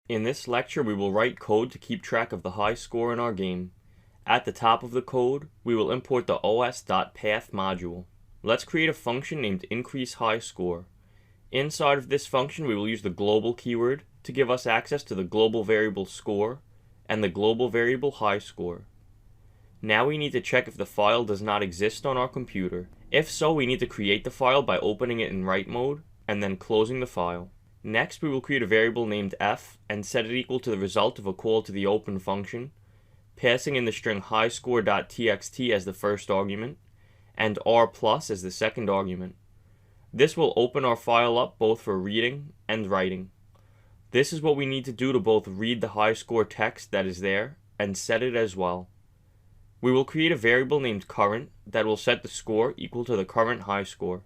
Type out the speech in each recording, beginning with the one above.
In this lecture, we will write code to keep track of the high score in our game. At the top of the code, we will import the os.path module. Let's create a function named increaseHighScore. Inside of this function, we will use the global keyword to give us access to the global variable score and the global variable highscore. Now we need to check if the file does not exist on our computer. If so, we need to create the file by opening it in write mode and then closing the file. Next, we will create a variable named f and set it equal to the result of a call to the open function, passing in the string highscore.txt as the first argument and r+ as the second argument. This will open our file up both for reading and writing. This is what we need to do to both read the high score text that is there and set it as well. We will create a variable named current that will set the score equal to the current high score.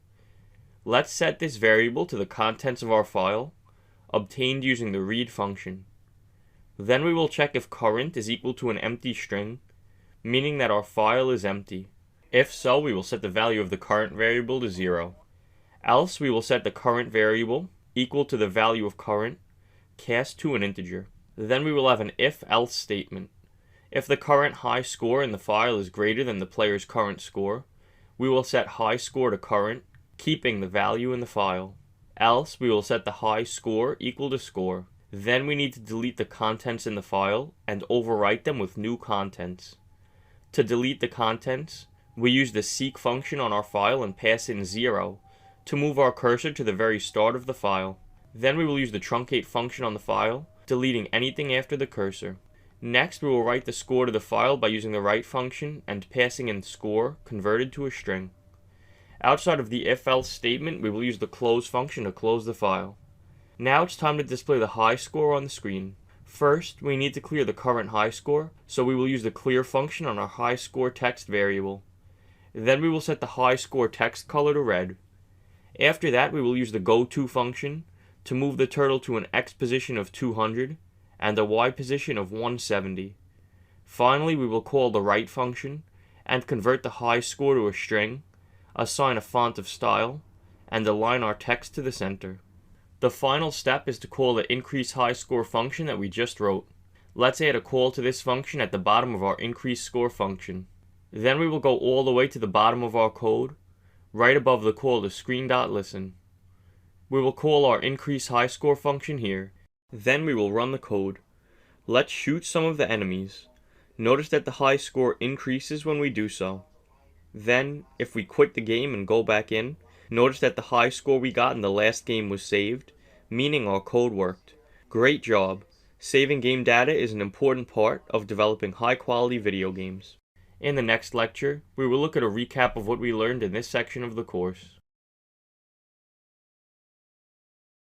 Let's set this variable to the contents of our file, obtained using the read function. Then we will check if current is equal to an empty string, meaning that our file is empty. If so, we will set the value of the current variable to 0. Else, we will set the current variable equal to the value of current, cast to an integer. Then we will have an if-else statement. If the current high score in the file is greater than the player's current score, we will set high score to current, keeping the value in the file. Else, we will set the high score equal to score. Then we need to delete the contents in the file and overwrite them with new contents. To delete the contents, we use the seek function on our file and pass in 0 to move our cursor to the very start of the file. Then we will use the truncate function on the file, deleting anything after the cursor. Next, we will write the score to the file by using the write function and passing in score converted to a string. Outside of the if-else statement, we will use the close function to close the file. Now it's time to display the high score on the screen. First, we need to clear the current high score, so we will use the clear function on our high score text variable. Then we will set the high score text color to red. After that, we will use the goTo function to move the turtle to an X position of 200 and a Y position of 170. Finally, we will call the write function and convert the high score to a string, assign a font of style, and align our text to the center. The final step is to call the increaseHighScore function that we just wrote. Let's add a call to this function at the bottom of our increaseScore function. Then we will go all the way to the bottom of our code, right above the call to screen.listen. We will call our increaseHighScore function here. Then we will run the code. Let's shoot some of the enemies. Notice that the high score increases when we do so. Then, if we quit the game and go back in, notice that the high score we got in the last game was saved, meaning our code worked. Great job! Saving game data is an important part of developing high-quality video games. In the next lecture, we will look at a recap of what we learned in this section of the course.